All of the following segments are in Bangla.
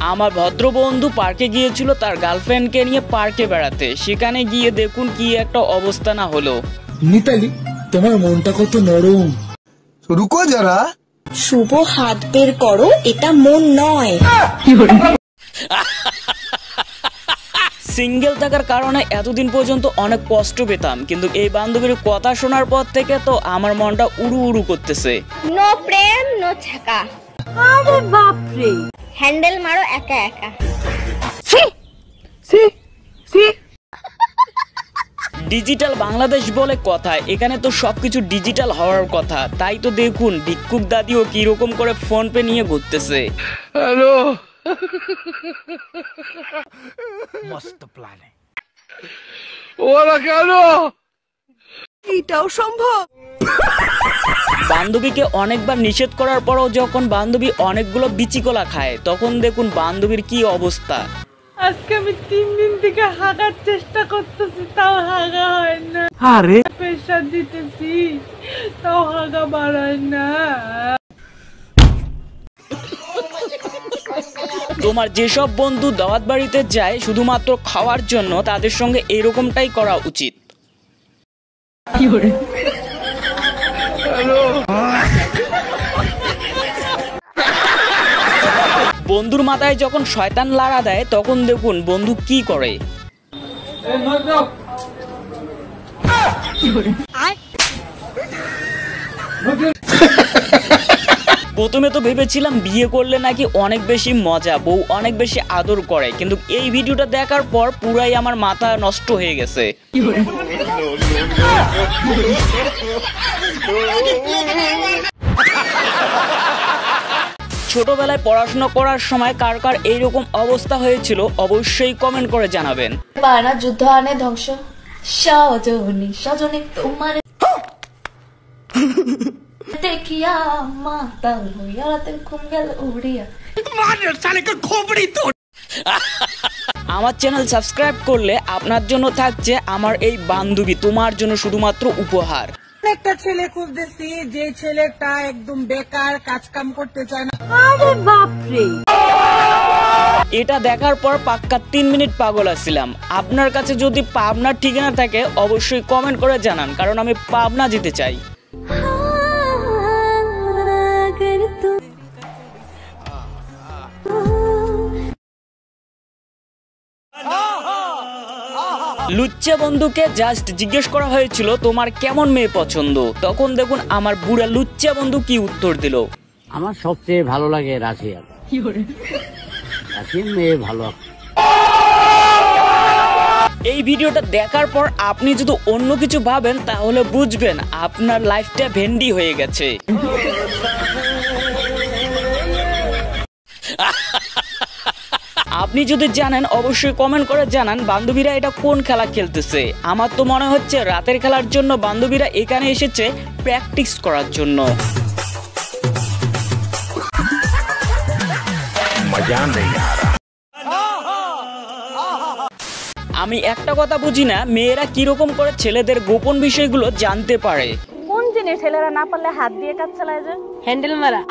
আমার ভদ্র বন্ধু পার্কে গিয়েছিল তার গার্লফ্রেন্ডকে নিয়ে পার্কে বেড়াতে। সেখানে গিয়ে দেখুন কি একটা অবস্থা না হলো। মিতালি, তোমার মনটা কত নরম। রুকো যারা, শুভ হাত বের করো, এটা মন নয়। সিঙ্গেল থাকার কারণে এতদিন পর্যন্ত অনেক কষ্ট পেতাম, কিন্তু এই বান্ধবীর কথা শোনার পর থেকে তো আমার মনটা উড়ু উড়ু করতেছে। নো প্রেম নো ছাকা। আরে বাপ রে, হ্যান্ডেল মারো একা একা। ডিজিটাল বাংলাদেশ বলে কথা, এখানে তো সবকিছু ডিজিটাল হওয়ার কথা। তাই তো দেখুন ভিক্ষুক দাদিও কিরকম করে ফোন পে নিয়ে ঘুরতেছে। হ্যালো, মস্ত প্ল্যানিং। ওরা কেন? এটাও সম্ভব। বান্ধবীকে অনেকবার নিষেধ করার পরও যখন বান্ধবী অনেকগুলো বিচিকলা খায়, তখন দেখুন বান্ধবীর কি অবস্থা। আজকে আমি 3 দিন থেকে হাগার চেষ্টা করতেছি, তাও হাগা হয় না। আরে প্রেশার দিতেছি, তাও হাগা বাড়ায় না। তোমার যেসব বন্ধু দাওয়াত বাড়িতে যায় শুধুমাত্র খাওয়ার জন্য, তাদের সঙ্গে এরকমটাই করা উচিত। বন্ধুর মাথায় যখন শয়তান লাড়া দেয়, তখন দেখুন বন্ধু কি করে। প্রথমে তো ভেবেছিলাম বিয়ে করলে নাকি অনেক বেশি মজা, বউ অনেক বেশি আদর করে, কিন্তু এই ভিডিওটা দেখার পর পুরাই আমার মাথা নষ্ট হয়ে গেছে। ছোটবেলায় পড়াশোনা করার সময় কার কার এইরকম অবস্থা হয়েছিল অবশ্যই কমেন্ট করে জানাবেন। পারা যুদ্ধ আনে ধ্বংস, সজনী সজনী তোমার দেখিয়া মাতাল হইয়া রাতের ঘুম গেল উড়িয়া। আমার চ্যানেল সাবস্ক্রাইব করলে আপনার জন্য থাকছে আমার এই বান্ধবী তোমার জন্য শুধুমাত্র উপহার। একটা ছেলে খুঁজতেছি, যে ছেলেটা একদম বেকার, কাজ কাম করতে চায় না। আরে বাপ রে, এটা দেখার পর পাক্কা 3 মিনিট পাগল আছিলাম। আপনার কাছে যদি পাবনার ঠিকানা থাকে অবশ্যই কমেন্ট করে জানান, কারণ আমি পাবনা যেতে চাই। লুচ্চা বন্ধুকে জাস্ট জিজ্ঞেস করা হয়েছিল তোমার কেমন মেয়ে পছন্দ, তখন দেখুন আমার বুড়া লুচ্চা বন্ধু কি উত্তর দিল। আমার সবচেয়ে ভালো লাগে রাশিয়া। রাশিয়ান মেয়ে ভালো। এই ভিডিওটা দেখার পর আপনি যদি অন্য কিছু ভাবেন তাহলে বুঝবেন আপনার লাইফটা ভেন্ডি হয়ে গেছে। আপনি যদি জানেন অবশ্যই কমেন্ট করে জানান বান্ধবীরা এটা কোন খেলা খেলতেছে। আমার তো মনে হচ্ছে রাতের খেলার জন্য বান্ধবীরা এখানে এসেছে প্র্যাকটিস করার জন্য। আমি একটা কথা বুঝি না, মেয়েরা কিরকম করে ছেলেদের গোপন বিষয়গুলো জানতে পারে। কোন জিনিস ছেলেরা না পারলে হাত দিয়ে কাজ চালায় যে? হ্যান্ডেল মারা।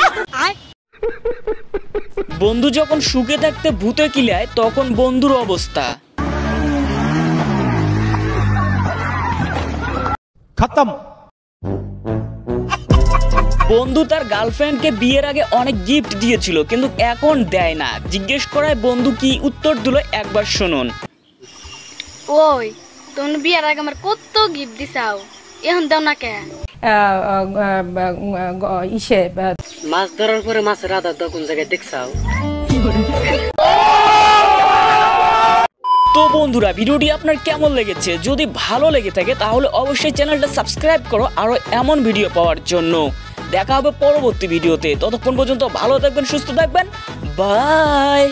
বন্ধু যখন সুখে থাকতে ভূতে কিলায়, তখন বন্ধুর অবস্থা খতম। বন্ধু তার গার্লফ্রেন্ডকে বিয়ের আগে অনেক গিফট দিয়েছিল, কিন্তু এখন দেয় না। জিজ্ঞেস করায় বন্ধু কি উত্তর দিল একবার শুনুন। ওই তুমি বিয়ের আগে আমার কত গিফট দিছাও, এখন দাও না কে? মাছ ধরার পরে মাছের আদা তো কোন জায়গায় দেখছাও? তো বন্ধুরা ভিডিওটি আপনার কেমন লেগেছে? যদি ভালো লেগে থাকে তাহলে অবশ্যই চ্যানেলটা সাবস্ক্রাইব করো আরো এমন ভিডিও পাওয়ার জন্য। দেখা হবে পরবর্তী ভিডিওতে, ততক্ষণ পর্যন্ত ভালো থাকবেন, সুস্থ থাকবেন, বাই।